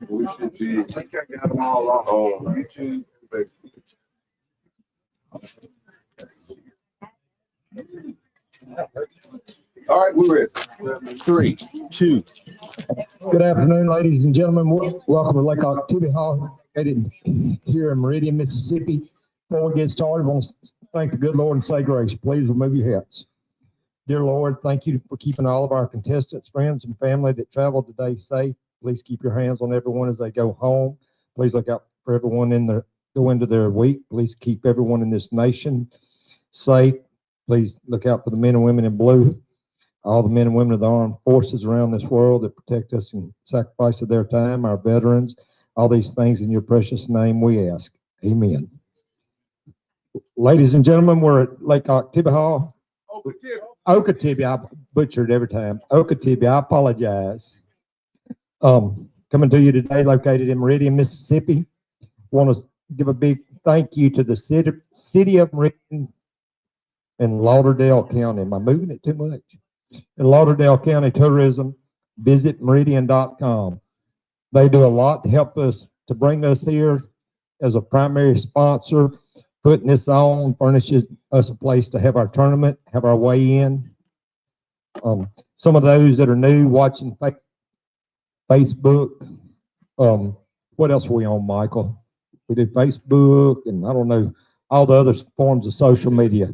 We should be, I think I got them all on YouTube. All right, we're ready. 3, 2. Good afternoon, ladies and gentlemen. Welcome to Lake Okatibbee Hall, located here in Meridian, Mississippi. Before we get started, I want to thank the good Lord and say grace. Please remove your hats. Dear Lord, thank you for keeping all of our contestants, friends, and family that traveled today safe. Please keep your hands on everyone as they go home. Please look out for everyone go into their week. Please keep everyone in this nation safe. Please look out for the men and women in blue, all the men and women of the armed forces around this world that protect us and sacrifice of their time, our veterans, all these things in your precious name we ask. Amen. Ladies and gentlemen, we're at Lake Okatibbee Hall. Okatibbee, I butchered every time. Okatibbee, I apologize. Coming to you today, located in Meridian, Mississippi. Want to give a big thank you to the city of Meridian and Lauderdale County. Am I moving it too much? In Lauderdale County Tourism, visit meridian.com. They do a lot to help us, to bring us here as a primary sponsor. Putting this on furnishes us a place to have our tournament, have our weigh in. Some of those that are new watching Facebook, what else are we on, Michael? We do Facebook and I don't know, all the other forms of social media.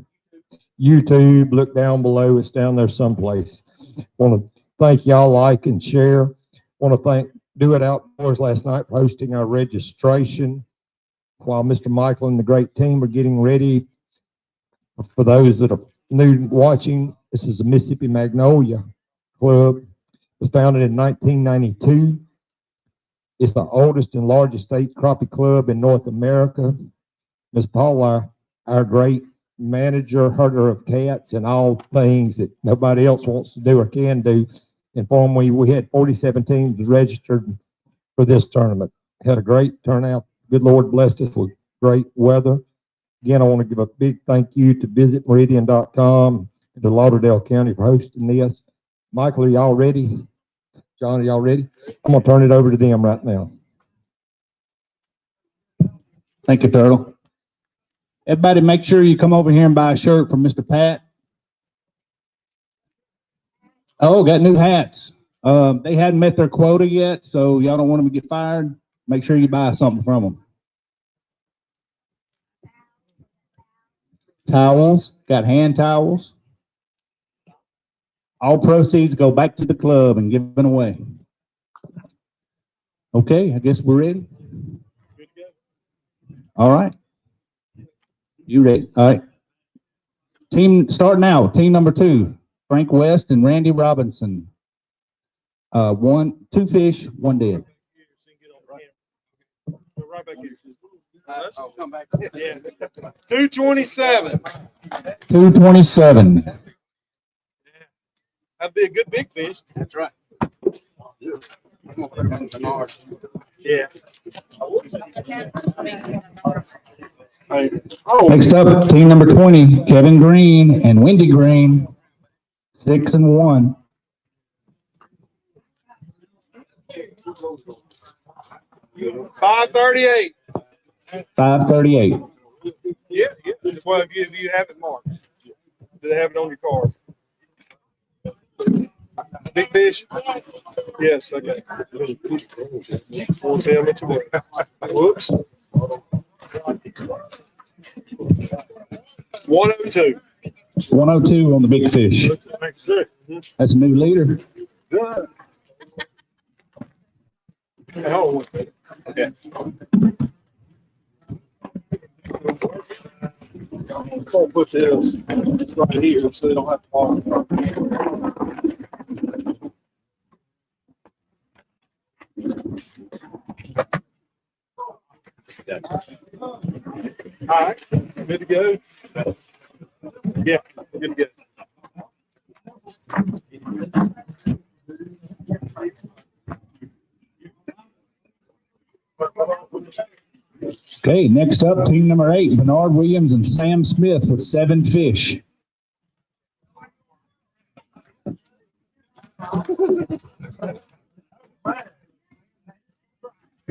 YouTube, look down below, it's down there someplace. Want to thank y'all, like and share. Want to thank Do It Outdoors last night for hosting our registration while Mr. Michael and the great team are getting ready. For those that are new watching, this is the Mississippi Magnolia Club. It was founded in 1992. It's the oldest and largest state crappie club in North America. Ms. Paula, our great manager, herder of cats, and all things that nobody else wants to do or can do, informed me we had 47 teams registered for this tournament. Had a great turnout. Good Lord blessed us with great weather. Again, I want to give a big thank you to visitmeridian.com and to Lauderdale County for hosting this. Michael, are y'all ready? John, are y'all ready? I'm going to turn it over to them right now. Thank you, Turtle. Everybody make sure you come over here and buy a shirt from Mr. Pat. Oh, got new hats. They hadn't met their quota yet, so y'all don't want them to get fired. Make sure you buy something from them. Towels, got hand towels. All proceeds go back to the club and given away. Okay, I guess we're ready. All right. You ready? All right. Team, start now. Team number 2, Frank West and Randy Robinson. 2 fish, 1 dead. Right back here. I'll come back. Yeah. 227. 227. That'd be a good big fish. That's right. Yeah. Next up, team number 20, Kevin Green and Wendy Green. 6 and 1. $538. 538. Yeah. Well, if you have it marked, do they have it on your card? Big fish? Yes. Okay. Won't tell me to wait. Whoops. 102. 102 on the big fish. That's a new leader. Oh, okay. I'll put this right here so they don't have to walk. All right, good to go. Yeah, good to go. Okay, next up, team number 8, Bernard Williams and Sam Smith with 7 fish.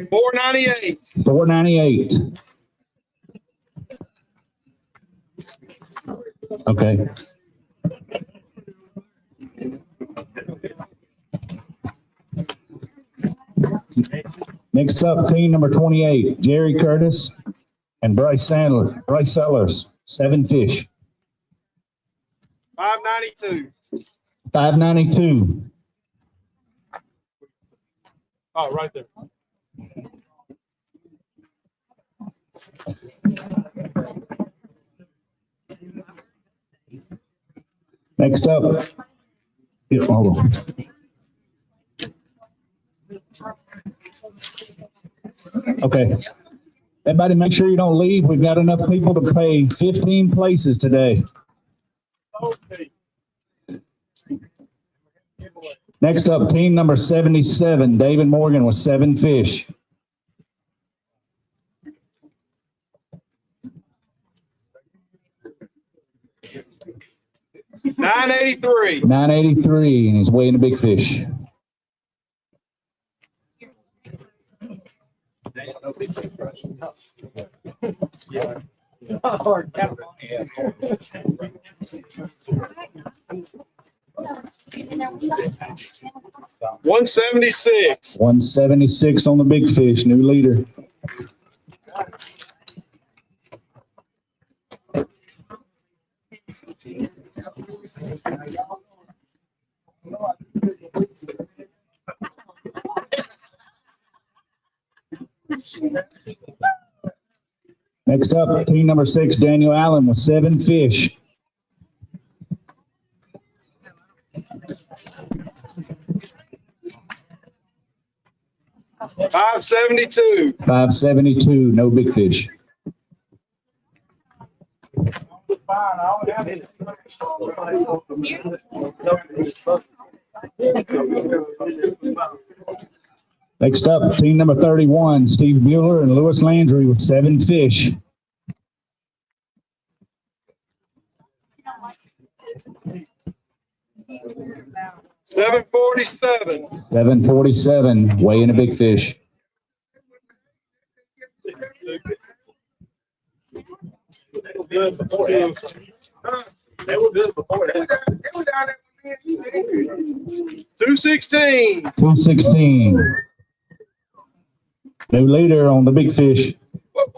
$4.98. $4.98. Okay. Next up, team number 28, Jerry Curtis and Bryce Sellers, 7 fish. $5.92. $5.92. Oh, right there. Next up, yeah, hold on. Okay. Everybody make sure you don't leave. We've got enough people to pay 15 places today. Okay. Next up, team number 77, David Morgan with 7 fish. $9.83. $9.83, and he's weighing a big fish. $176. 176 on the big fish, new leader. Next up, team number 6, Daniel Allen with 7 fish. $5.72. $5.72, no big fish. Next up, team number 31, Steve Bueller and Lewis Landry with 7 fish. $7.47. $7.47, weighing a big fish. They were good before that. They were down there with me and $2.16. $2.16. New leader on the big fish. What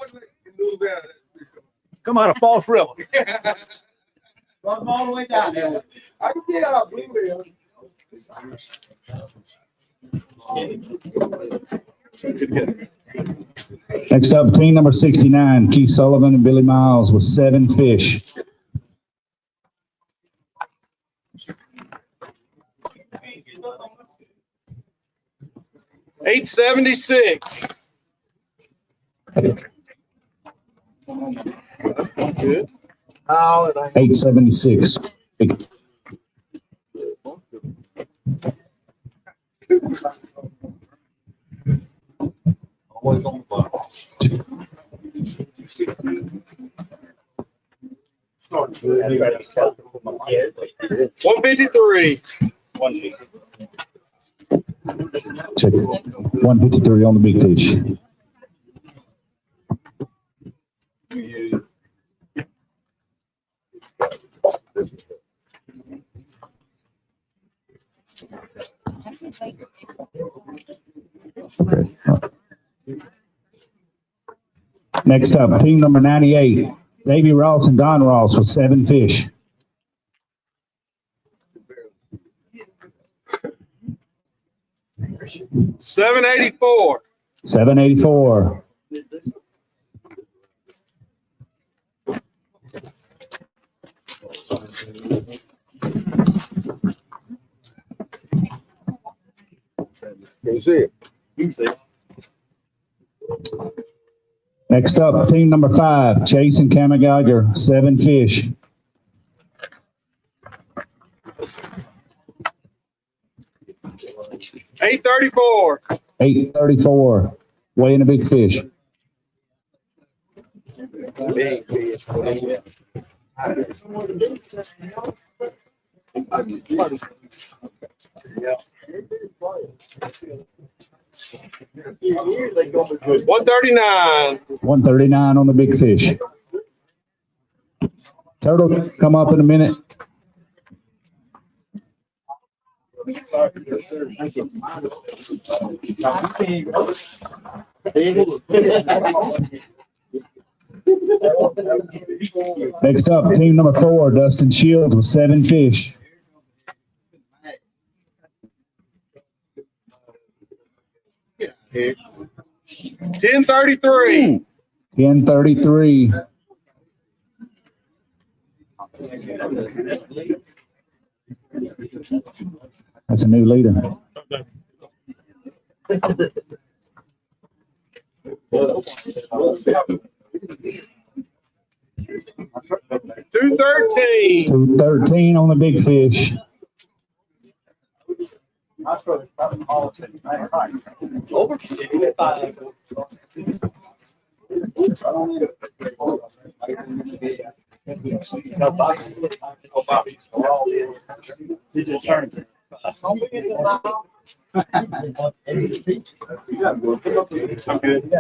move down there? Come on, a false river. Run all the way down there. I can see how blue is. Next up, team number 69, Keith Sullivan and Billy Miles with 7 fish. $8.76. Good. $8.76. Always on the bottom. 153. Check it. 153 on the big fish. Next up, team number 98, Davey Ross and Don Ross with 7 fish. $7.84. $7.84. Can you see it? Next up, team number 5, Chase and Cameron Geiger, 7 fish. $8.34. $8.34, weighing a big fish. Big fish. 139. 139 on the big fish. Turtle, come up in a minute. Next up, team number 4, Dustin Shields with 7 fish. Heck, 1033. 1033. That's a new leader. Two 13. 213 on the big fish.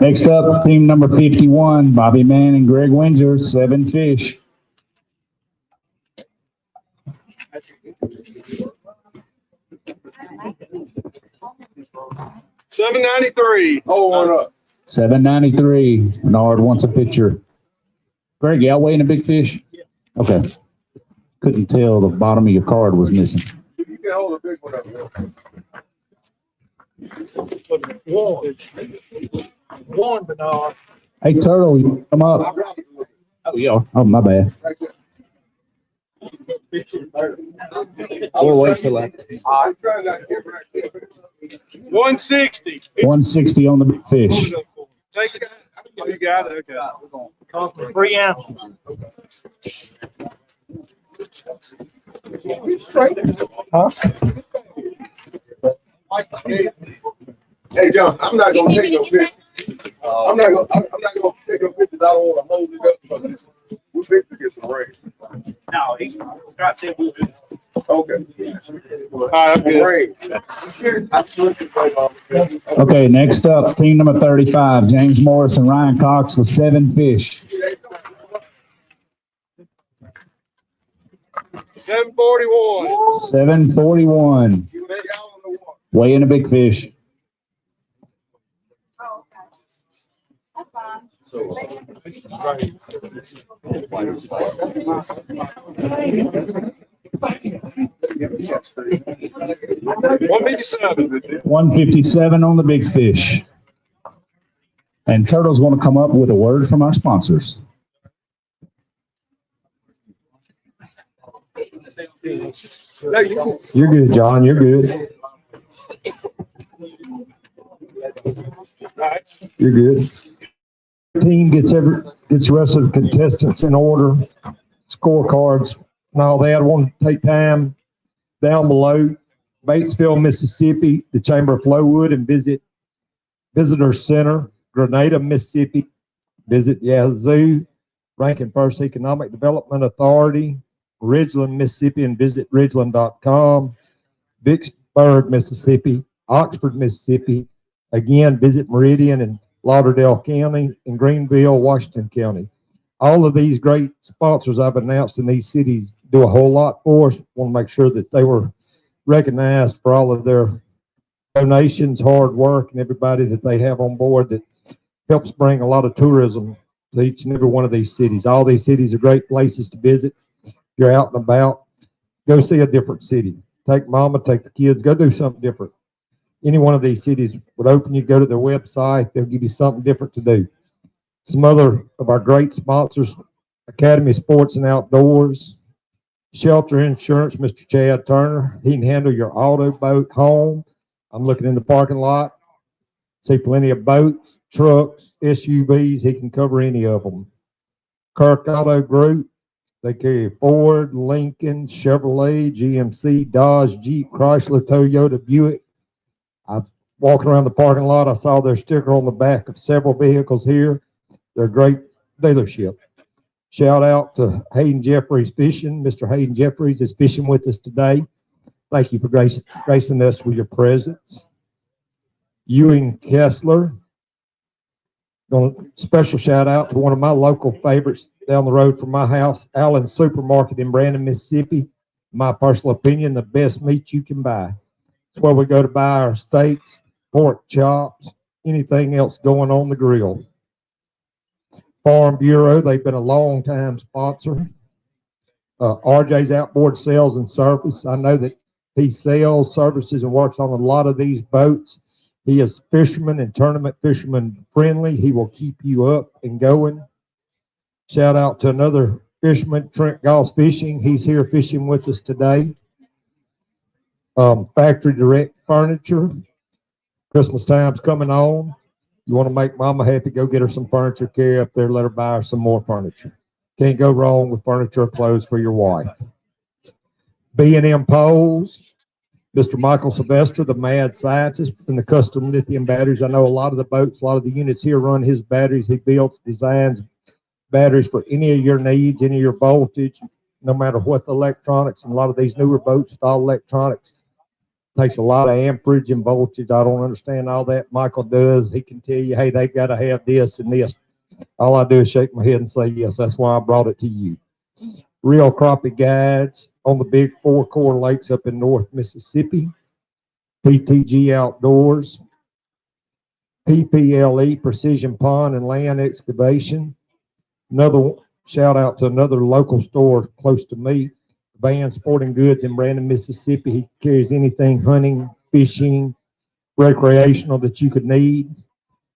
Next up, team number 51, Bobby Mann and Greg Winger, 7 fish. $7.93. hold on up. 793. Bernard wants a picture. Greg, y'all weighing a big fish? Okay. Couldn't tell the bottom of your card was missing. You can hold a big one up. One, Bernard. Hey, Turtle, you come up. Oh, yeah. Oh, my bad. Right there. We'll wait till after. I'm trying not to get right there. 160. 160 on the big fish. Take it. You got it. Okay. 3 ounces. Hey, John, I'm not gonna take no pictures. I'm not gonna take no pictures. I don't wanna hold it up. We're fixing to get some rain. No, he's got to say. Okay. All right, I'm good. Rain. Okay, next up, team number 35, James Morris and Ryan Cox with 7 fish. 741. 741. Weighing a big fish. Oh, okay. That's fine. $157. 157 on the big fish. And Turtles want to come up with a word from our sponsors. You're good, John. You're good. You're good. Team gets the rest of the contestants in order, scorecards and all that. I want to take time down below Batesville, Mississippi, the Chamber of Flowood, and visit Visitor Center, Grenada, Mississippi. Visit Yazoo, Rankin First Economic Development Authority, Ridgeland, Mississippi, and visit ridgeland.com. Vicksburg, Mississippi, Oxford, Mississippi. Again, visit Meridian and Lauderdale County and Greenville, Washington County. All of these great sponsors I've announced in these cities do a whole lot for us. Want to make sure that they were recognized for all of their donations, hard work, and everybody that they have on board that helps bring a lot of tourism to each and every one of these cities. All these cities are great places to visit. If you're out and about, go see a different city. Take mama, take the kids, go do something different. Any one of these cities would open you, go to their website, they'll give you something different to do. Some other of our great sponsors, Academy Sports and Outdoors, Shelter Insurance, Mr. Chad Turner. He can handle your auto, boat, home. I'm looking in the parking lot, see plenty of boats, trucks, SUVs. He can cover any of them. Kirk Auto Group, they carry Ford, Lincoln, Chevrolet, GMC, Dodge, Jeep, Chrysler, Toyota, Buick. I walking around the parking lot, I saw their sticker on the back of several vehicles here. They're a great dealership. Shout out to Hayden Jeffries Fishing. Mr. Hayden Jeffries is fishing with us today. Thank you for gracing us with your presence. Ewing Kessler. Special shout out to one of my local favorites down the road from my house, Allen's Supermarket in Brandon, Mississippi. My personal opinion, the best meat you can buy. It's where we go to buy our steaks, pork chops, anything else going on the grill. Farm Bureau, they've been a long time sponsor. RJ's Outboard Sales and Service. I know that he sells services and works on a lot of these boats. He is fisherman and tournament fisherman friendly. He will keep you up and going. Shout out to another fisherman, Trent Goss Fishing. He's here fishing with us today. Factory Direct Furniture. Christmas time's coming on. You want to make mama happy, go get her some furniture, carry up there, let her buy her some more furniture. Can't go wrong with furniture or clothes for your wife. B&M Poles. Mr. Michael Sylvester, the mad scientist, and the custom lithium batteries. I know a lot of the boats, a lot of the units here run his batteries. He builds, designs batteries for any of your needs, any of your voltage, no matter what the electronics. And a lot of these newer boats with all electronics takes a lot of amperage and voltage. I don't understand all that. Michael does. He can tell you, hey, they got to have this and this. All I do is shake my head and say, yes, that's why I brought it to you. Real Crappie Guides on the big 4 core lakes up in North Mississippi. PTG Outdoors. PPLE, Precision Pond and Land Excavation. Another shout out to another local store close to me, Van Sporting Goods in Brandon, Mississippi. He carries anything hunting, fishing, recreational that you could need.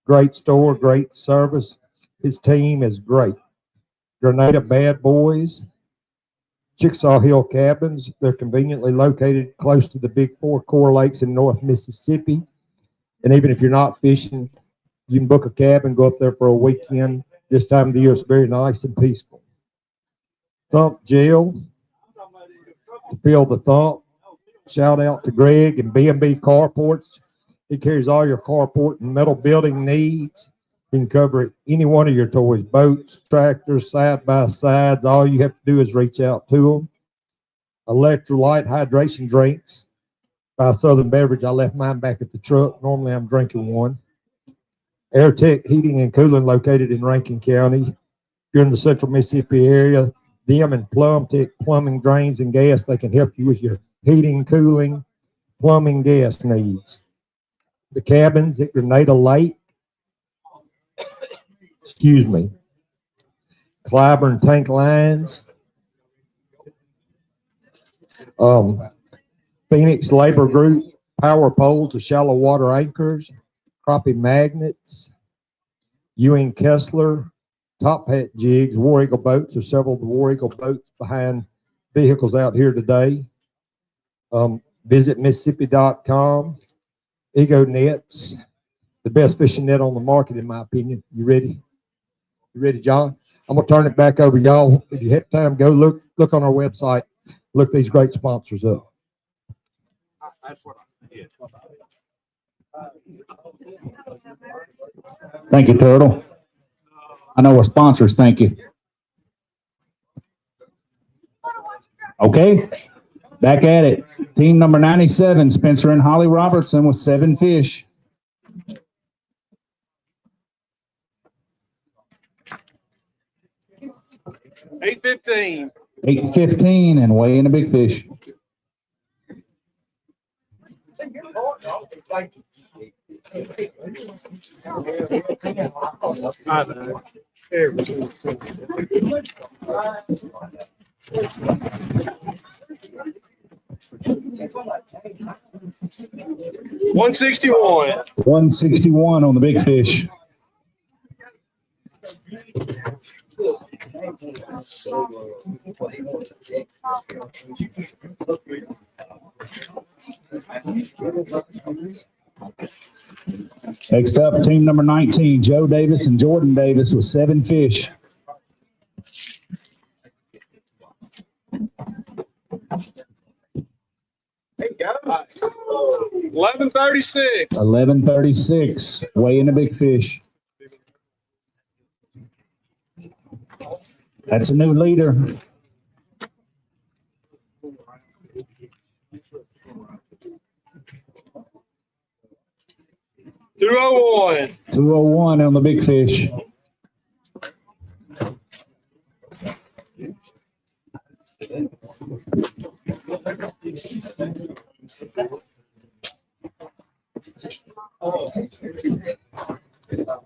Great store, great service. His team is great. Grenada Bad Boys. Chickasaw Hill Cabins. They're conveniently located close to the big 4 core lakes in North Mississippi. And even if you're not fishing, you can book a cabin, go up there for a weekend. This time of the year, it's very nice and peaceful. Thump Jail. To fill the thump. Shout out to Greg and B&B Carports. He carries all your carport and metal building needs. He can cover any one of your toys, boats, tractors, side-by-sides. All you have to do is reach out to them. Electrolyte hydration drinks by Southern Beverage. I left mine back at the truck. Normally I'm drinking one. AirTech Heating and Cooling located in Rankin County. If you're in the central Mississippi area, them and PlumTech Plumbing, Drains, and Gas, they can help you with your heating, cooling, plumbing, gas needs. The cabins at Grenada Lake. Excuse me. Clyburn Tank Lines. Phoenix Labor Group, Power Poles to Shallow Water Anchors, Crappie Magnets, Ewing Kessler, Top Hat Jigs, War Eagle Boats. There's several of the War Eagle boats behind vehicles out here today. Visit Mississippi.com. Ego Nets, the best fishing net on the market, in my opinion. You ready? You ready, John? I'm going to turn it back over to y'all. If you have time, go look on our website. Look these great sponsors up. That's what I did. Thank you, Turtle. I know our sponsors. Thank you. Okay, back at it. Team number 97, Spencer and Holly Robertson with 7 fish. $8.15. 8:15 and weighing a big fish. I know. Everything. 161. 161 on the big fish. Next up, team number 19, Joe Davis and Jordan Davis with 7 fish. Hey, guys. 11:36. 11:36, weighing a big fish. That's a new leader. 201. 201 on the big fish.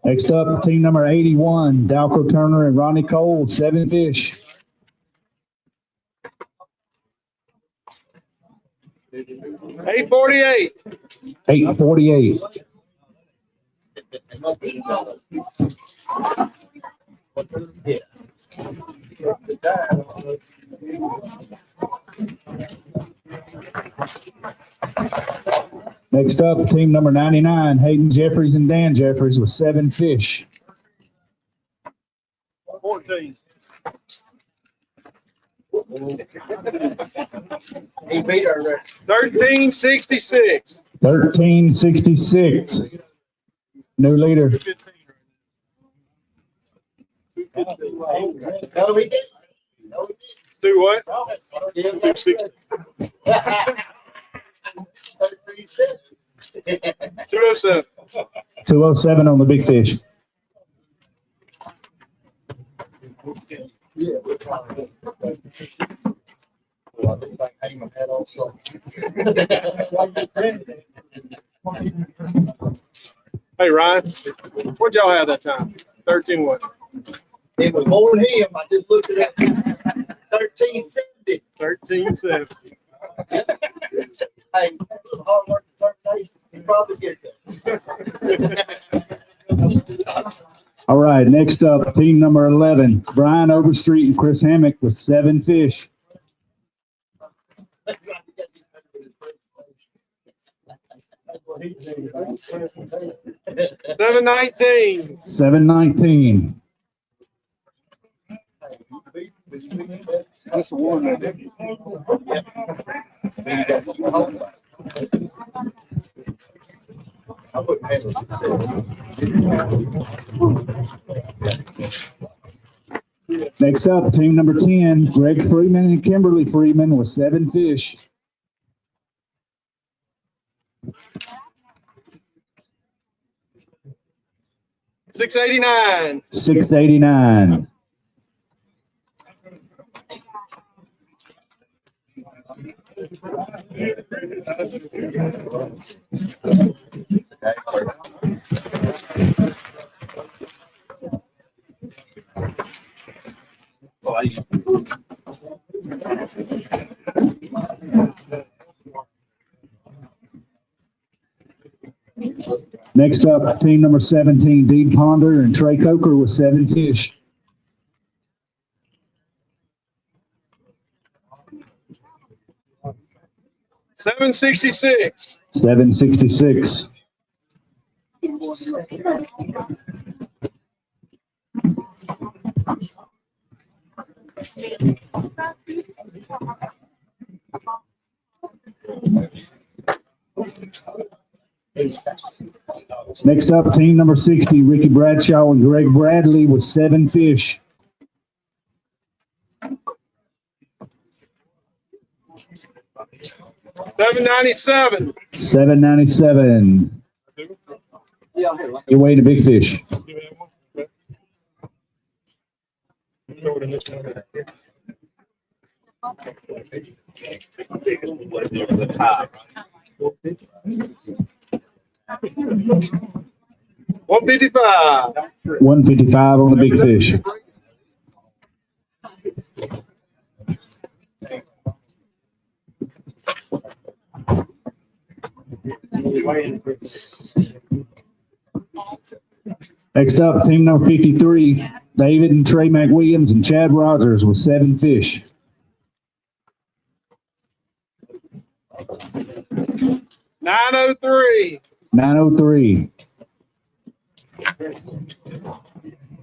Next up, team number 81, Dalco Turner and Ronnie Cole, 7 fish. 848. 848. Next up, team number 99, Hayden Jeffries and Dan Jeffries with 7 fish. 14. He beat our record. 1366. 1366. New leader. 15. No, we did. No, we Do what? did. 260. 36. 207. 207 on the big fish. Yeah. Well, I think I hang my head also. Hey, Ryan, what'd y'all have that time? 13 what? It was more than him. I just looked at it. 1370. 1370. Hey, that was hard work for 30 days. You probably get that. All right, next up, team number 11, Brian Overstreet and Chris Hammock with 7 fish. 719. 719. That's the one that did. I wouldn't handle it. Next up, team number 10, Greg Freeman and Kimberly Freeman with 7 fish. 689. 689. Next up, team number 17, Dean Ponder and Trey Coker with 7 fish. 766. 766. Next up, team number 60, Ricky Bradshaw and Greg Bradley with 7 fish. 797. 797. You're weighing a big fish. $155. 155 on the big fish. Next up, team number 53, David and Trey McWilliams and Chad Rogers with 7 fish. 903. 903.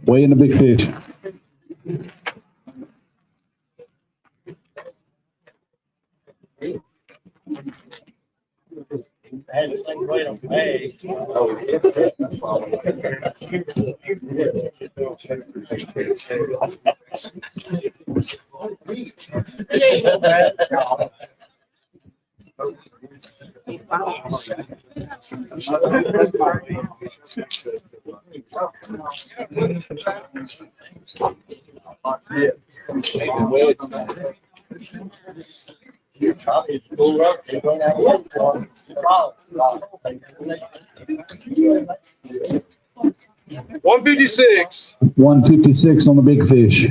Weighing the big fish. $156. 156 on the big fish.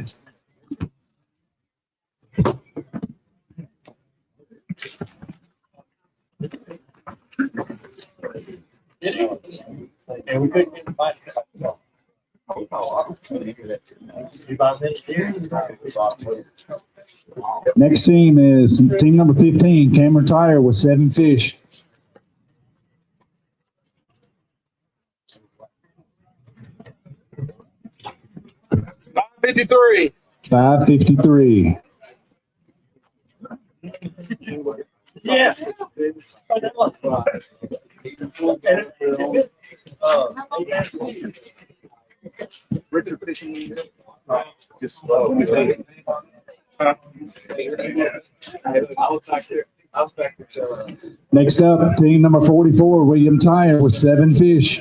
And we couldn't get the bite. Next team is team number 15, Cameron Tire with 7 fish. $553. 553. Yes. Richard Fishing. Just. I was back there. Next up, team number 44, William Tire with 7 fish.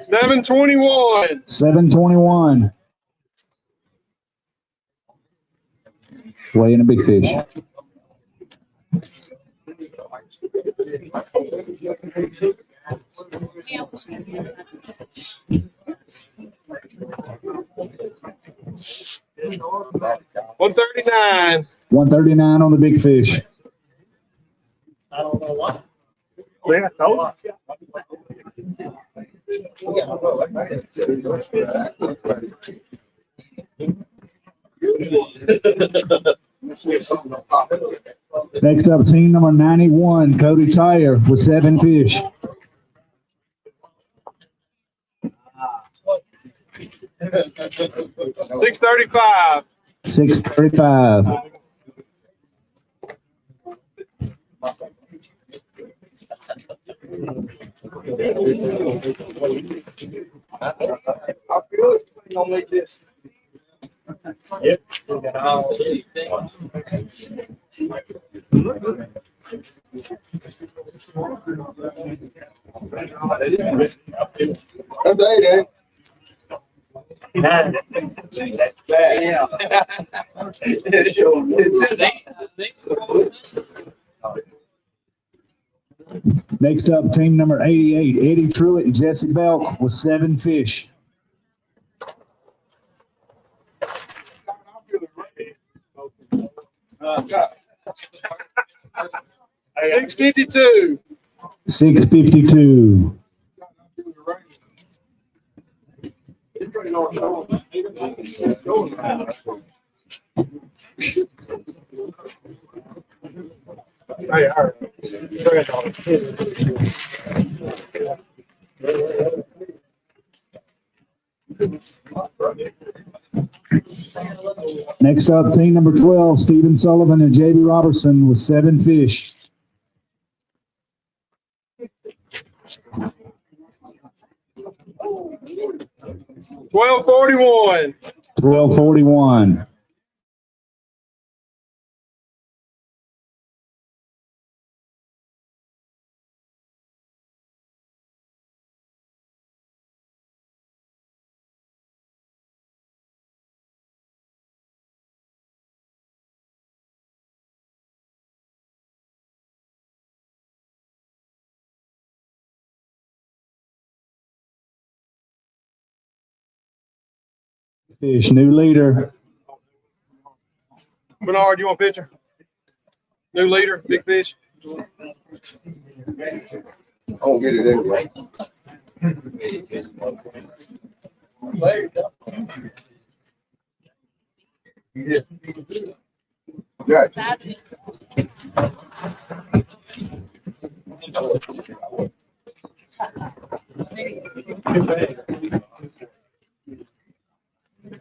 $721. 721. Weighing a big fish. $139. 139 on the big fish. I don't know why. Yeah, told Next up, team number 91, Cody Tire with 7 fish. $635. 635. I feel it. You gonna make this. Yep. We got all these things. That's eight, eh? Nine. Yeah. It's sure. Next up, team number 88, Eddie Truitt and Jesse Belk with 7 fish. $652. 652. Hey, all right. Next up, team number 12, Stephen Sullivan and JB Robertson with 7 fish. $1241. 1241. Fish, new leader. Bernard, you want a picture? New leader, big fish. I don't get it anyway. Yeah.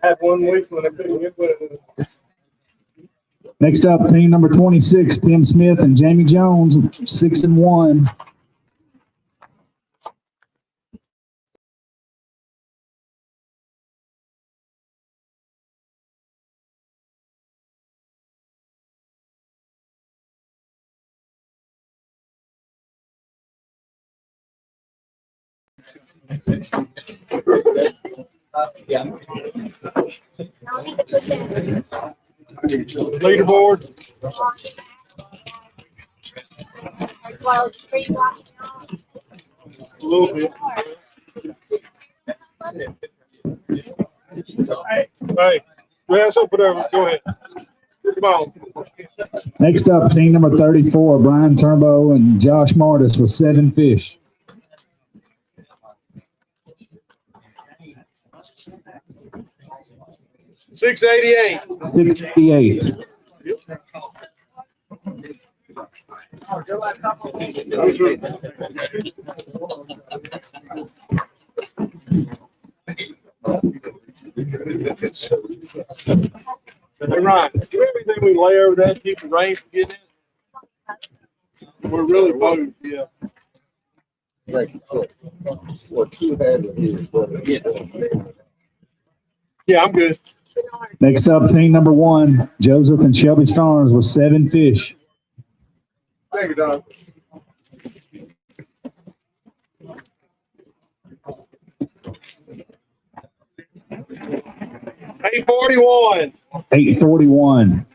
Had 1 week when I couldn't get with it. Next up, team number 26, Tim Smith and Jamie Jones, 6 and 1. Leaderboard. Well, 3 blocks. A little bit. Hey, let's open over. Go ahead. Come on. Next up, team number 34, Brian Turnbow and Josh Martis with 7 fish. $688. 68. Hey, Ryan, do you have anything we lay over that to keep the rain from getting in? We're really both, yeah. Yeah, I'm good. Next up, team number 1, Joseph and Shelby Starnes with 7 fish. Thank you, Don. $841. 841.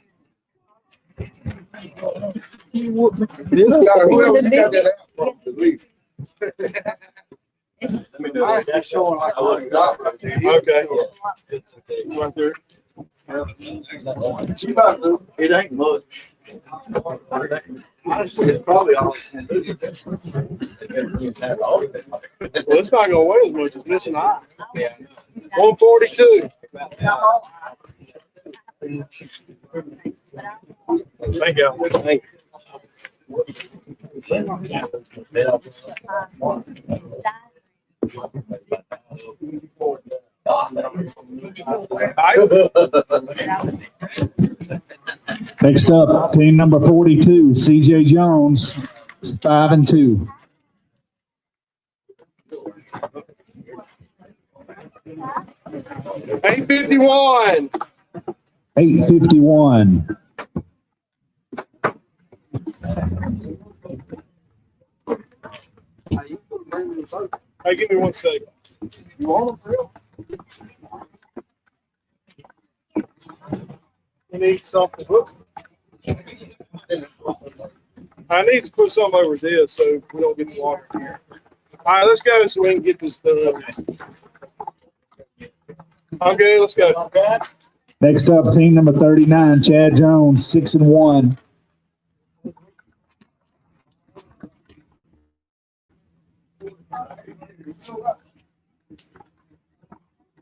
Whoever got that out from, delete. That's showing like Okay. Right there. it ain't much. Honestly, it's probably all. Well, it's not gonna weigh as much as missing eye. 142. Thank you. Thank Next up, team number 42, CJ Jones, 5 and 2. $851. 851. Hey, give me 1 second. You want them, real? You need something to hook? I need to put something over this so we don't get the water here. All right, let's go so we can get this done. Okay, let's go. Next up, team number 39, Chad Jones, 6 and 1.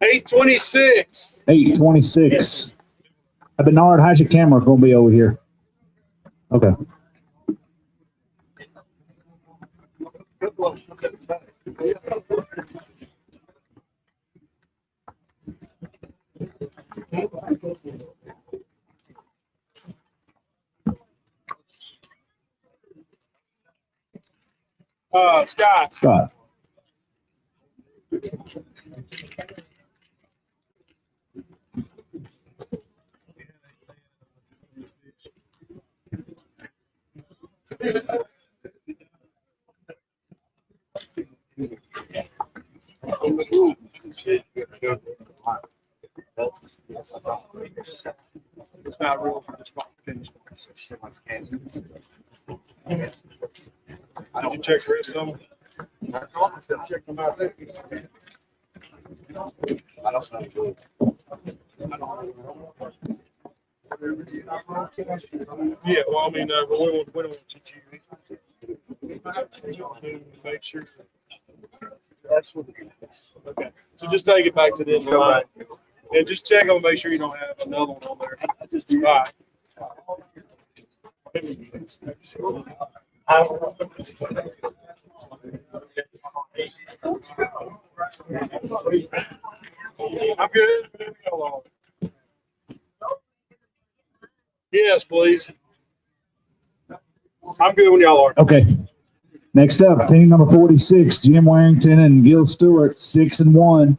$826. 826. Bernard, how's your camera gonna be over here? Okay. Scott. Scott. It's not real for this finish. I don't check the rest of them. I said, check them out there. Yeah, well, I mean, we don't want to make sure. That's what. Okay, so just take it back to the end of the line. And just check them, make sure you don't have another one on there. All right. I'm good. Yes, please. I'm good when y'all are. Okay. Next up, team number 46, Jim Warrington and Gil Stewart, 6 and 1.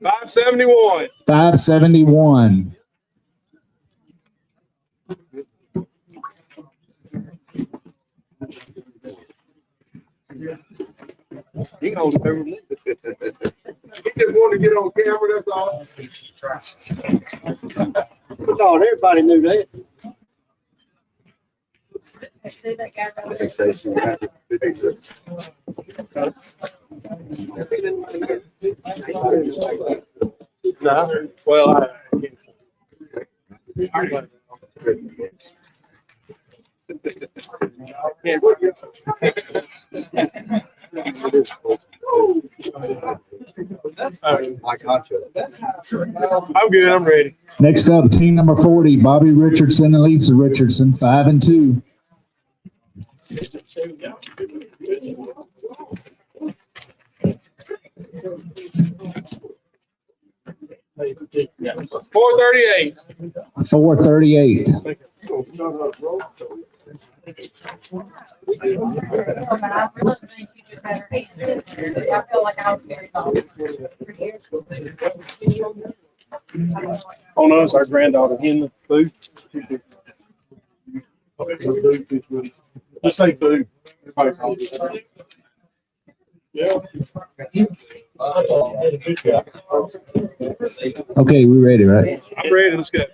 $571. 571. He can hold it over me. He just wanted to get on camera, that's all. I thought everybody knew that. See that guy No, well, Like hot chocolate. I'm good. I'm ready. Next up, team number 40, Bobby Richardson and Lisa Richardson, 5-2. Four 38. 438. but I really think you did better. I feel like I was very for years. Oh no, it's our granddaughter in the food. Just say food. Everybody calls it that. Yeah. Okay, we ready, right? I'm ready. Let's go.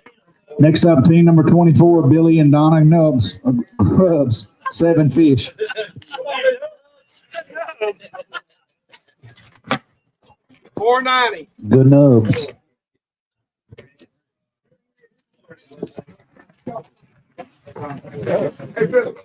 Next up, team number 24, Billy and Donna Grubbs, 7 fish. $4.90. Good nubs. Hey, Bill.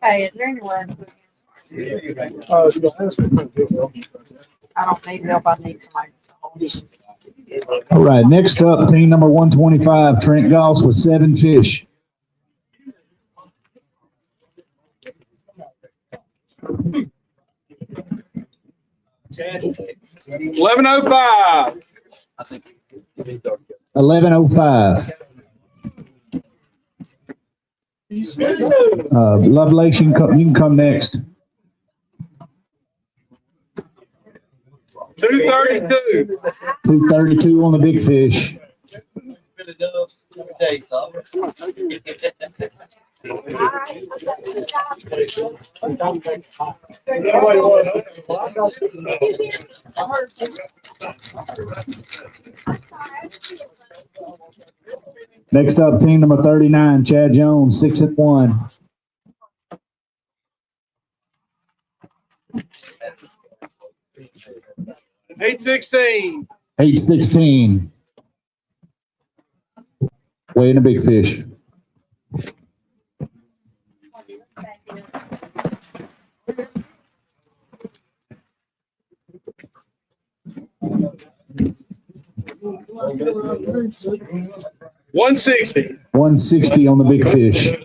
Hey, is there anywhere? I don't need help. I need somebody. All right, next up, team number 125, Trent Goss with 7 fish. $11.05. 11:05. Lovelace, you can come next. 232. 232 on the big fish. Next up, team number 39, Chad Jones, 6-1. $8.16. 8-16. Weighing a big fish. $160. 160 on the big fish.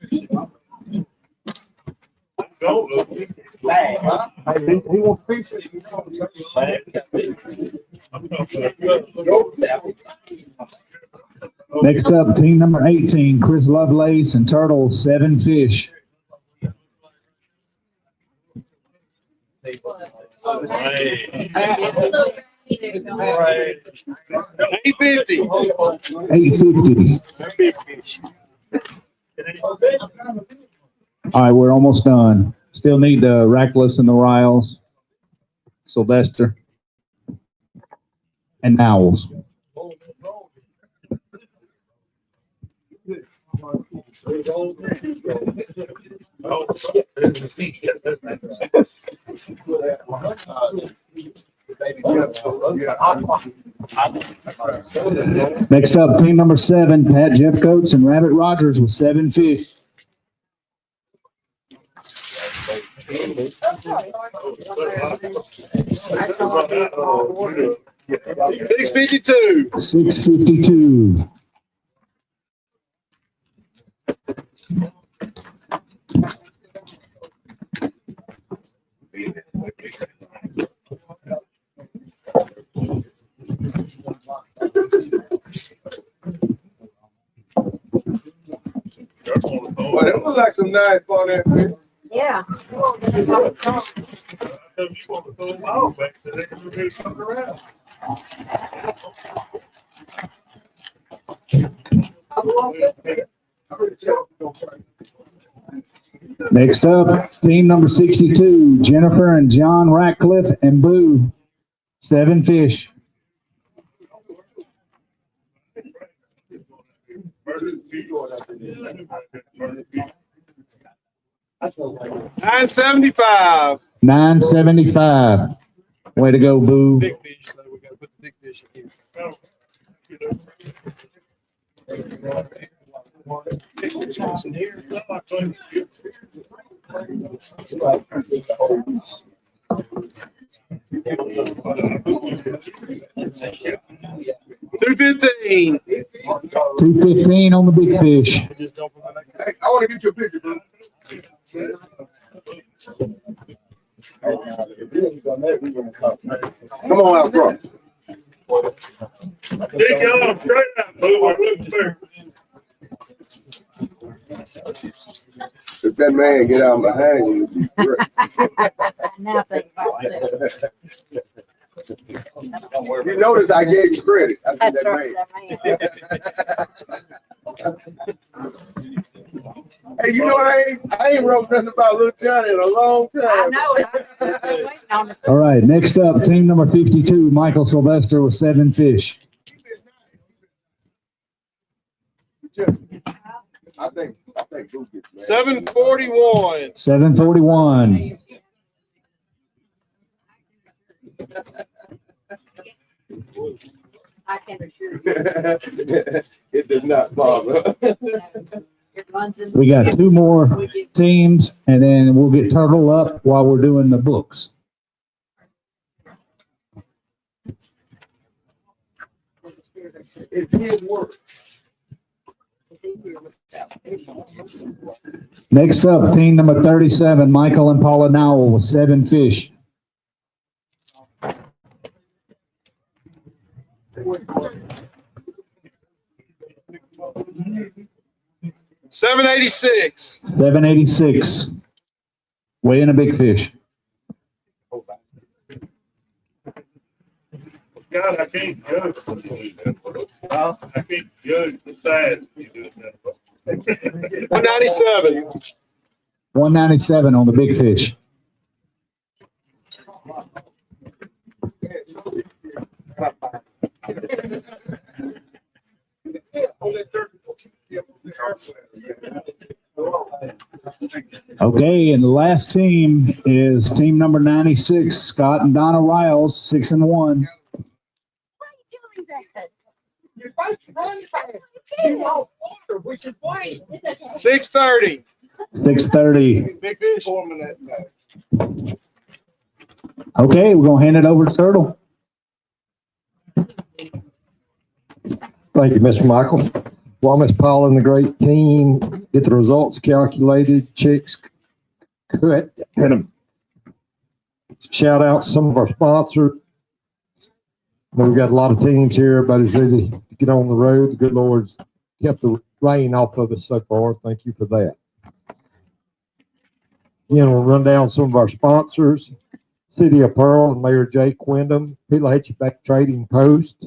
He wants pizza. Next up, team number 18, Chris Lovelace and Turtle, 7 fish. $8.50. 850. All right, we're almost done. Still need the Rackless and the Riles, Sylvester, and Nowels. Next up, team number 7, Pat Jeffcoats and Rabbit Rogers with 7 fish. 652. 652. Well, that was like some nice fun there, man. Yeah. You want to throw them all back so they can do something around. Next up, team number 62, Jennifer and John Ratcliffe and Boo. 7 fish. $9.75. 975. Way to go, Boo. Big fish, so we gotta put the big fish in. $2.15. 215 on the big fish. Just dump them in that. Hey, I want to get your picture, bro. Come on out front. Dig y'all straight out, boo. I'm looking for. If that man get out behind you, it'd be great. Now think about it. You noticed I gave you credit. I said That's that right, man. that man. Hey, you know I ain't wrote nothing about Little Johnny in a long I time. know it. I've been waiting on it. All right, next up, team number 52, Michael Sylvester with 7 fish. I think Luke gets mad. 741. 741. I can assure you. It does not bother. It runs in. We got 2 more teams, and then we'll get Turtle up while we're doing the books. It did work. Next up, team number 37, Michael and Paula Nowell with 7 fish. $7.86. 786. Weighing a big fish. God, I can't judge. I can't judge the size. 197. 197 on the big fish. Okay, and the last team is team number 96, Scott and Donna Riles, 6 and 1. Why are you doing that? You're supposed to run fast. You lost water, which is why. 630. 6:30. Big fish. Okay, we're gonna hand it over to Turtle. Thank you, Mr. Michael. While Miss Paula and the great team get the results calculated, checks cut, and shout out some of our sponsors. We've got a lot of teams here. Everybody's ready to get on the road. The good Lord's kept the rain off of us so far. Thank you for that. Again, we'll run down some of our sponsors. City of Pearl and Mayor Jake Wyndham, Peleachiback Trading Post,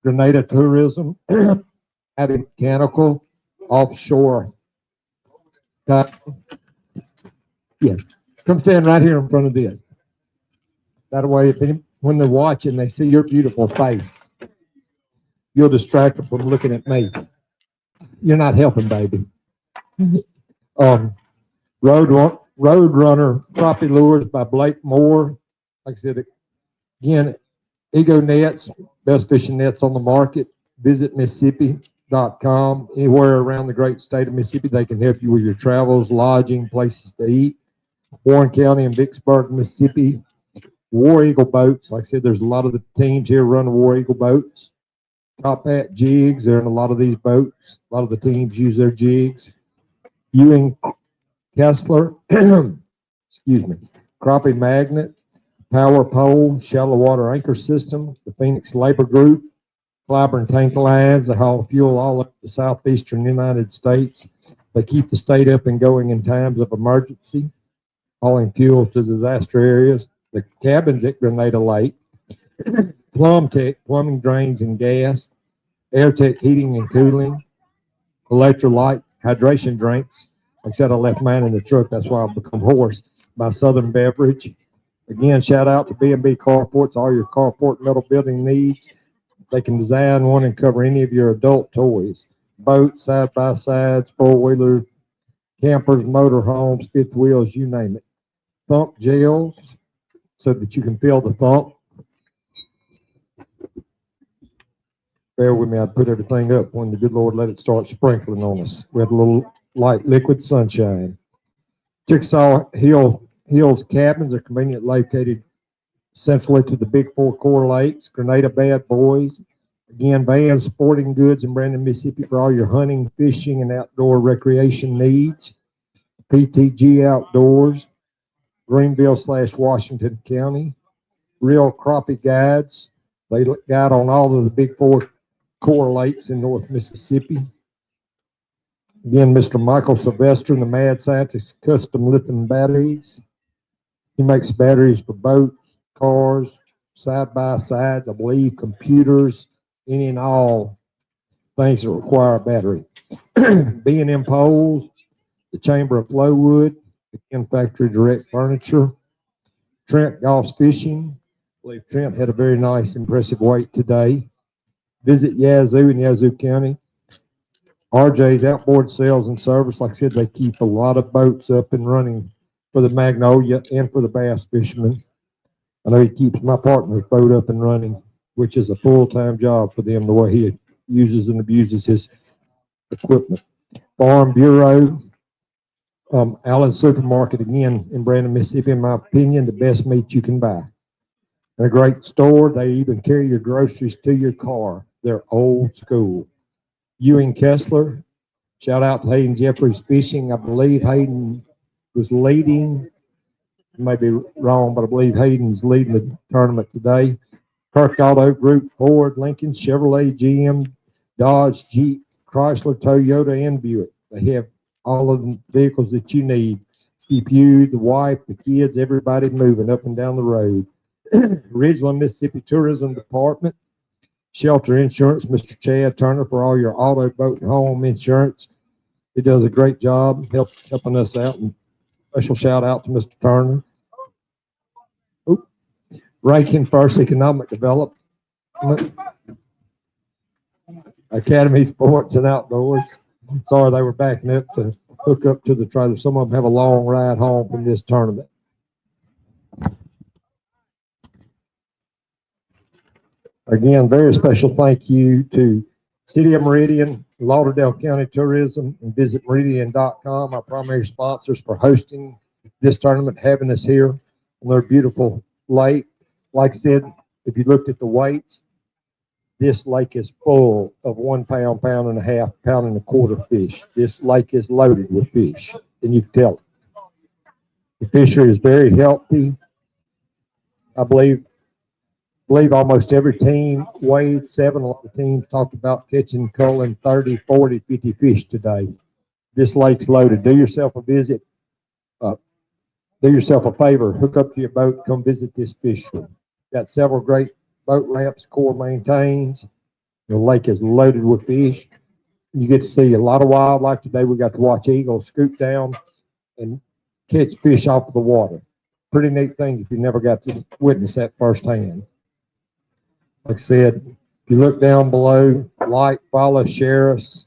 Grenada Tourism, Abbey Mechanical, Offshore. Yes, come stand right here in front of this. That way, when they're watching, they see your beautiful face. You'll distract them from looking at me. You're not helping, baby. Roadrunner Crappie Lures by Blake Moore. Like I said, again, Ego Nets, best fishing nets on the market. Visit Mississippi.com. Anywhere around the great state of Mississippi, they can help you with your travels, lodging, places to eat. Warren County and Vicksburg, Mississippi. War Eagle boats. Like I said, there's a lot of the teams here run War Eagle boats. Top Hat jigs. They're in a lot of these boats. A lot of the teams use their jigs. Ewing Kessler, excuse me, Crappie Magnet, Power Pole, Shallow Water Anchor System, the Phoenix Labor Group, Clyburn Tank Lines. They haul fuel all up the southeastern United States. They keep the state up and going in times of emergency, hauling fuel to disaster areas. The cabins at Grenada Lake, Plum Tech, plumbing, drains, and gas, Air Tech, heating and cooling, electrolyte, hydration drinks. Like I said, I left mine in the truck. That's why I've become hoarse. By Southern Beverage. Again, shout out to B&B Carports, all your carport metal building needs. They can design one and cover any of your adult toys. Boats, side-by-sides, four-wheelers, campers, motorhomes, fifth wheels, you name it. Thump gels so that you can feel the thump. Bear with me, I put everything up when the good Lord let it start sprinkling on us. We had a little light liquid sunshine. Chickasaw Hills cabins are conveniently located centrally to the big four core lakes. Grenada Bad Boys. Again, vans, sporting goods in Brandon, Mississippi for all your hunting, fishing, and outdoor recreation needs. PTG Outdoors, Greenville/Washington County. Real Crappie Guides. They guide on all of the big four core lakes in North Mississippi. Again, Mr. Michael Sylvester and the Mad Scientist Custom Lithium Batteries. He makes batteries for boats, cars, side-by-sides, I believe, computers, any and all things that require a battery. B&M Poles, the Chamber of Flowwood, again, Factory Direct Furniture. Trent Golf Fishing. I believe Trent had a very nice, impressive weight today. Visit Yazoo in Yazoo County. RJ's Outboard Sales and Service. Like I said, they keep a lot of boats up and running for the Magnolia and for the bass fishermen. I know he keeps my partner's boat up and running, which is a full-time job for them, the way he uses and abuses his equipment. Farm Bureau, Allen Supermarket, again, in Brandon, Mississippi, in my opinion, the best meat you can buy. They're a great store. They even carry your groceries to your car. They're old school. Ewing Kessler, shout out to Hayden Jeffries Fishing. I believe Hayden was leading, may be wrong, but I believe Hayden's leading the tournament today. Kirk Auto Group, Ford, Lincoln, Chevrolet, GM, Dodge, Jeep, Chrysler, Toyota, and Buick. They have all of the vehicles that you need. Keep you, the wife, the kids, everybody moving up and down the road. Ridgeland, Mississippi Tourism Department. Shelter Insurance, Mr. Chad Turner, for all your auto, boat, and home insurance. He does a great job helping us out. And special shout out to Mr. Turner. Rankin First Economic Development. Academy Sports and Outdoors. Sorry, they were backing up to hook up to the trailer. Some of them have a long ride home from this tournament. Again, very special thank you to City of Meridian, Lauderdale County Tourism, and Visit Meridian.com, our primary sponsors for hosting this tournament, having us here on their beautiful lake. Like I said, if you looked at the weights, this lake is full of 1 pound, pound and a half, pound and a quarter fish. This lake is loaded with fish, and you can tell it. The fishery is very healthy. I believe almost every team weighed 7. A lot of teams talked about catching, culling 30, 40, 50 fish today. This lake's loaded. Do yourself a visit. Do yourself a favor. Hook up to your boat. Come visit this fishery. Got several great boat ramps. Corps maintains. The lake is loaded with fish. You get to see a lot of wildlife today. We got to watch eagles scoop down and catch fish off of the water. Pretty neat thing if you never got to witness that firsthand. Like I said, if you look down below, like, follow, share us.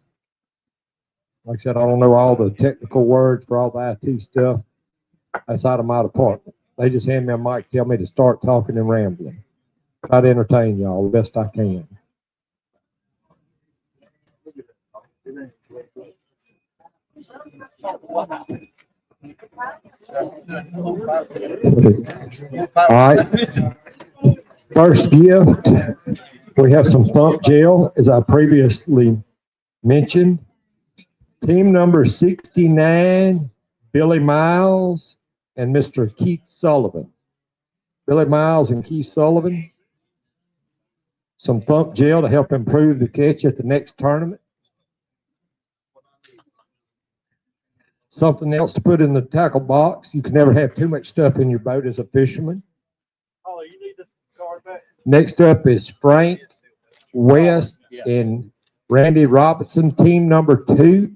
Like I said, I don't know all the technical words for all the IT stuff. That's out of my department. They just hand me a mic, tell me to start talking and rambling. Try to entertain y'all the best I can. All right. First gift, we have some thump gel, as I previously mentioned. Team number 69, Billy Miles and Mr. Keith Sullivan. Billy Miles and Keith Sullivan. Some thump gel to help improve the catch at the next tournament. Something else to put in the tackle box. You can never have too much stuff in your boat as a fisherman. Oh, you need the card back. Next up is Frank West and Randy Robinson, team number 2.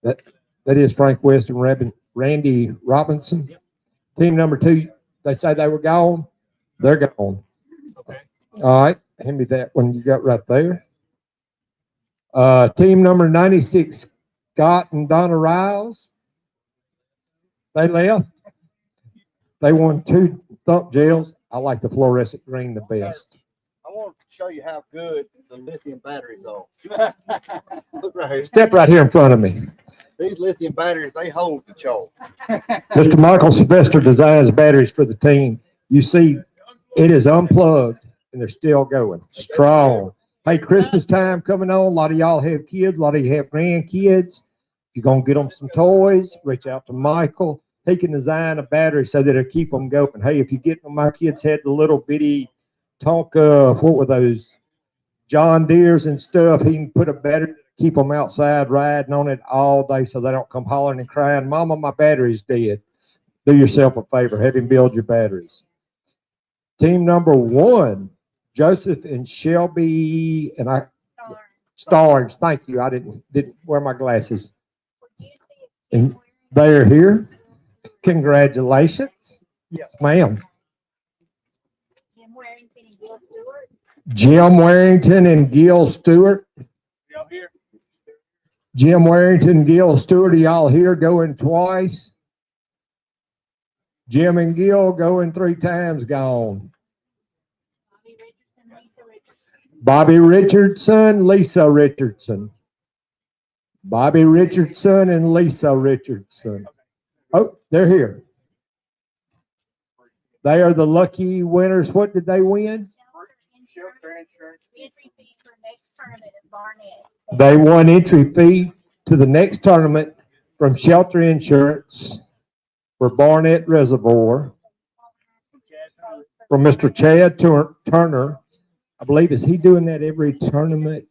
That is Frank West and Randy Robinson. Team number 2, they say they were gone. They're gone. Okay. All right, hand me that one you got right there. Team number 96, Scott and Donna Riles. They left. They won 2 thump gels. I like the fluorescent green the best. I want to show you how good the lithium batteries are. Look right here. Step right here in front of me. These lithium batteries, they hold the charge. Mr. Michael Sylvester designs batteries for the team. You see, it is unplugged and they're still going strong. Hey, Christmas time coming on. A lot of y'all have kids. A lot of you have grandkids. You're going to get them some toys. Reach out to Michael. He can design a battery so that it'll keep them going. Hey, if you get them, my kids had the little bitty Tonka, what were those? John Deere's and stuff. He can put a battery, keep them outside riding on it all day so they don't come hollering and crying, Mama, my battery's dead. Do yourself a favor. Have him build your batteries. Team number 1, Joseph and Shelby, and Starnes. Thank you. I didn't wear my glasses. And they are here. Congratulations. Yes, ma'am. Jim Warrington and Gil Stewart. Y'all here? Jim Warrington, Gil Stewart, are y'all here going twice? Jim and Gil going 3 times gone. Bobby Richardson, Lisa Richardson. Bobby Richardson and Lisa Richardson. Oh, they're here. They are the lucky winners. What did they win? Entry fee for next tournament in Barnett. They won entry fee to the next tournament from Shelter Insurance for Barnett Reservoir from Mr. Chad Turner. I believe, is he doing that every tournament?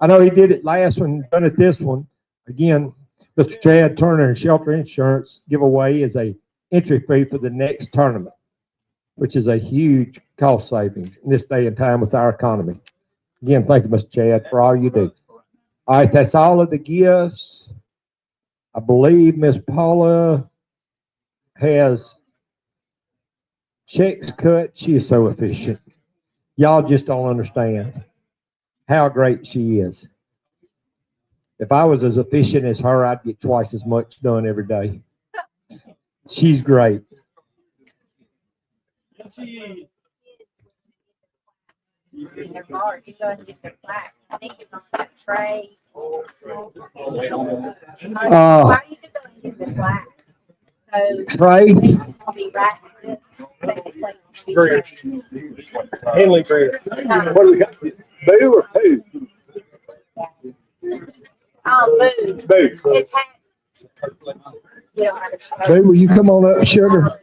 I know he did it last one, done it this one. Again, Mr. Chad Turner and Shelter Insurance giveaway is a entry fee for the next tournament, which is a huge cost savings in this day and time with our economy. Again, thank you, Mr. Chad, for all you do. All right, that's all of the gifts. I believe Miss Paula has checks cut. She is so efficient. Y'all just don't understand how great she is. If I was as efficient as her, I'd get twice as much done every day. She's great. I think it's on that tray. Uh, Why do you do the black? So Trey, I'll be right. Greer. Henley Greer. What do we got? Boo or poo? Boo. Boo. His hat. You don't understand. Boo, will you come on up, sugar?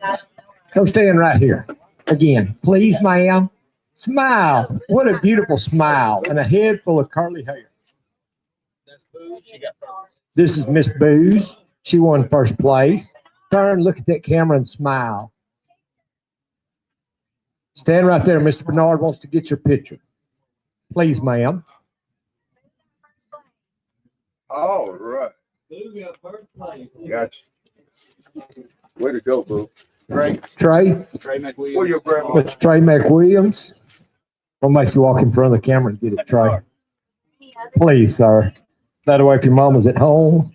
Come stand right here. Again, please, ma'am. Smile. What a beautiful smile and a head full of curly hair. This is Miss Booze. She won first place. Turn, look at that camera and smile. Stand right there. Mr. Bernard wants to get your picture. Please, ma'am. All right. Gotcha. Way to go, boo. Trey. Where your grandma? Mr. Trey McWilliams. I'll make you walk in front of the camera and get it, Trey. Please, sir. That way, if your mama's at home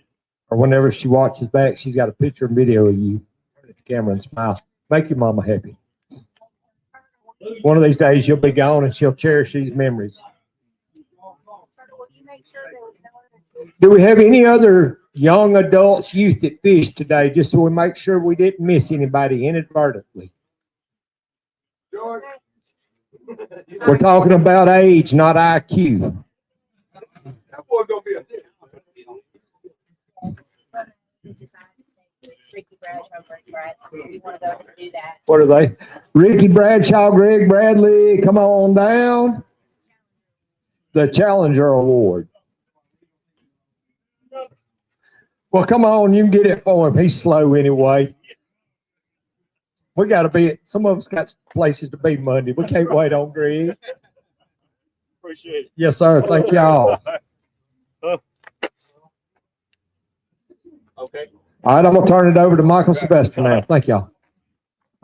or whenever she watches back, she's got a picture and video of you at the camera and smile. Make your mama happy. One of these days, you'll be gone and she'll cherish these memories. Do we have any other young adults, youth that fished today, just so we make sure we didn't miss anybody inadvertently. George, We're talking about age, not IQ. that boy gonna be a hit. Ricky Bradshaw, Greg Bradley. We want to go and do that. What are they? Ricky Bradshaw, Greg Bradley, come on down. The Challenger Award. Well, come on, you can get it for him. He's slow anyway. We got to be, some of us got places to be Monday. We can't wait on Greg. Appreciate it. Yes, sir. Thank y'all. Okay. All right, I'm going to turn it over to Michael Sylvester now. Thank y'all.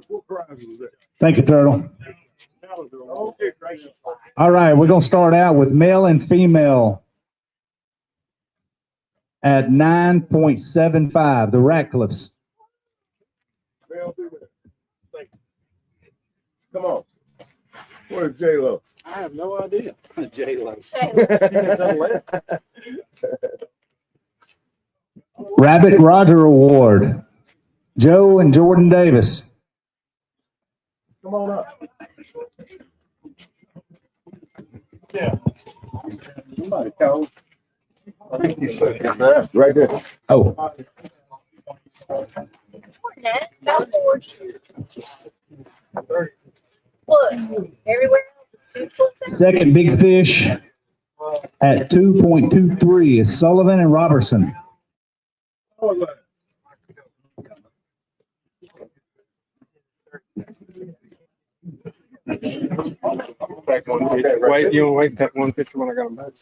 What prize was that? Thank you, Turtle. Okay, great. All right, we're gonna start out with male and female at 9.75, the Ratcliffes. Male, female. Come on. Where's J-Lo? I have no idea. J-Lo. Rabbit Roger Award, Joe and Jordan Davis. Come on up. Yeah. Somebody call. Right there. Oh, About 40. Look, everywhere else is 2 foot. second big fish at 2.23 is Sullivan and Robertson. Take one picture. Wait, you want to wait and take one picture when I got them back?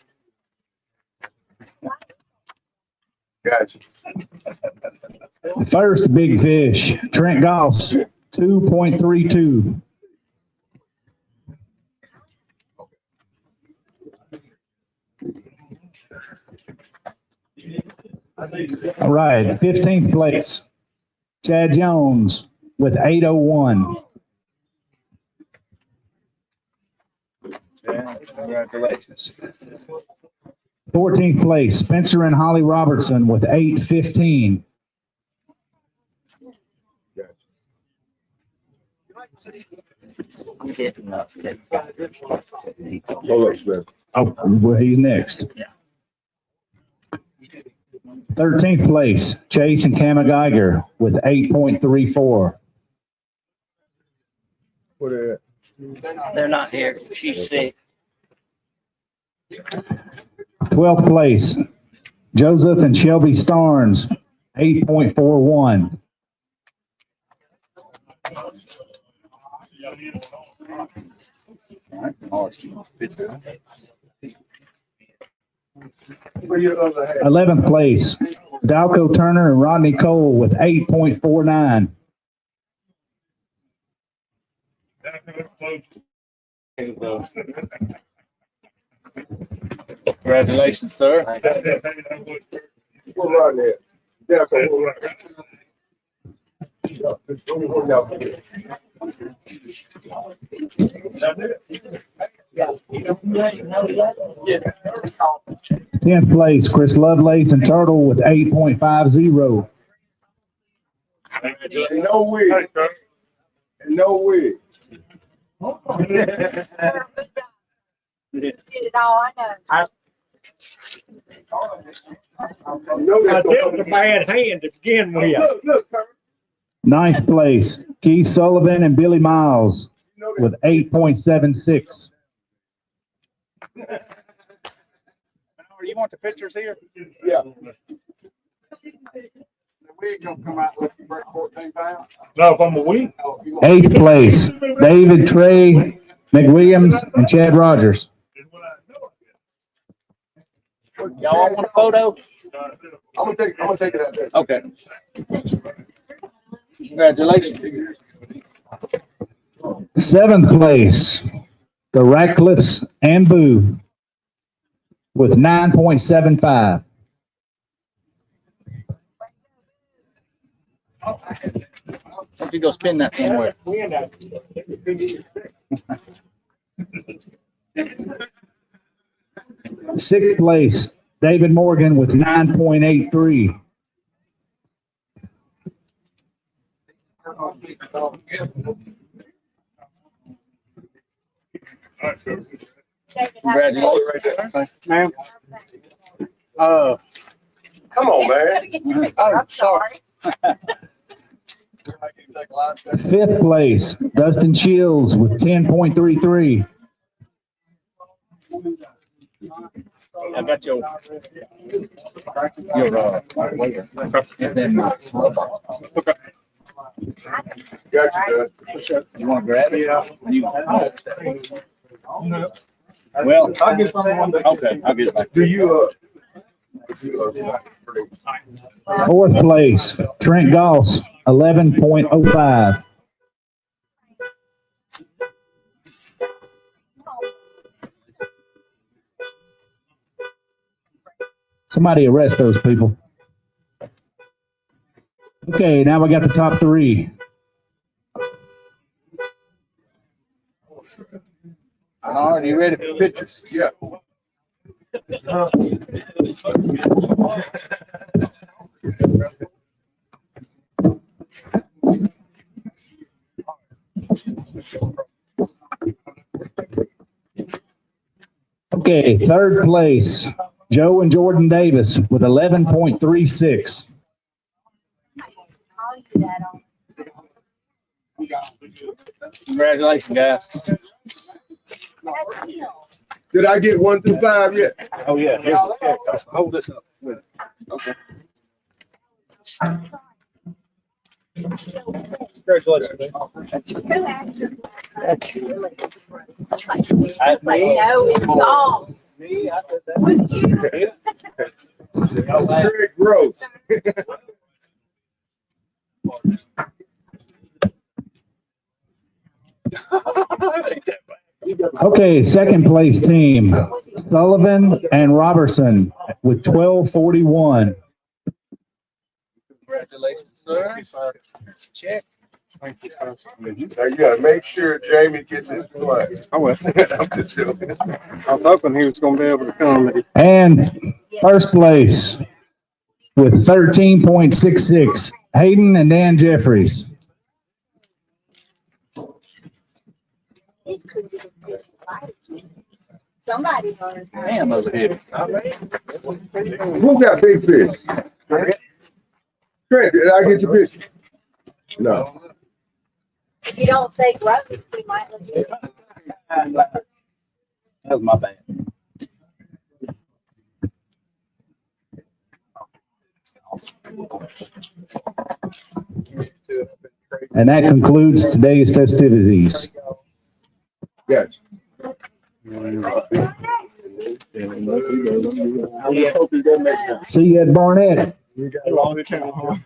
Gotcha. First big fish, Trent Goss, 2.32. All right, 15th place, Chad Jones with 801. Congratulations. 14th place, Spencer and Holly Robertson with 815. Hold up, Smith. Oh, well, he's next. 13th place, Chase and Kama Geiger with 8.34. What are They're not here. She's sick. 12th place, Joseph and Shelby Starnes, 8.41. Where your other hat? 11th place, Dalco Turner and Rodney Cole with 8.49. Congratulations, sir. What Rodney at? Yeah, okay. What Rodney? 10th place, Chris Lovelace and Turtle with 8.50. Ain't no wig. Ain't no wig. Did it all, I know. You know I that. dealt with a bad hand to begin with. Look, Kurt. 9th place, Keith Sullivan and Billy Miles You know that. with 8.76. You want the pictures here? Yeah. We ain't gonna come out with you break 14 pounds. No, if I'm a week. 8th place, David Trey McWilliams and Chad Rogers. Y'all want a photo? I'm gonna take it out there. Okay. Congratulations. 7th place, the Ratcliffes and Boo with 9.75. Why don't you go spin that somewhere? 6th place, David Morgan with 9.83. Congratulations. Ma'am. Come on, man. Gotta get your picture. I'm sorry. Fifth place, Dustin Shields with 10.33. I got your waiter. And then Got you, Judge. you want to grab it? Well, I'll get someone. Okay, I'll get it back. Do you, Fourth place, Trent Goss, 11.05. Somebody arrest those people. Okay, now we got the top three. All right, you ready for pictures? yeah. Okay, third place, Joe and Jordan Davis with 11.36. I'll do that on. Congratulations, guys. Did I get 1 through 5 yet? Oh, yeah. Here's the check. Hold this up. with it. Okay. Congratulations. Who actually? It's like, no, it's y'all. Was you? Greg Gross. Okay, second place team, Sullivan and Robertson with 12.41. Congratulations, sir. Check. Now you gotta make sure Jamie gets his flag. I was. I'm just joking. I was hoping he was gonna be able to come. And first place with 13.66, Hayden and Dan Jeffries. Somebody knows. Damn, those are heavy. Who got big fish? Trent, did I get your picture? No. If you don't say gross, we might let you. That was my bad. And that concludes today's festivities. Gotcha. See you at Barnett. You got a long account.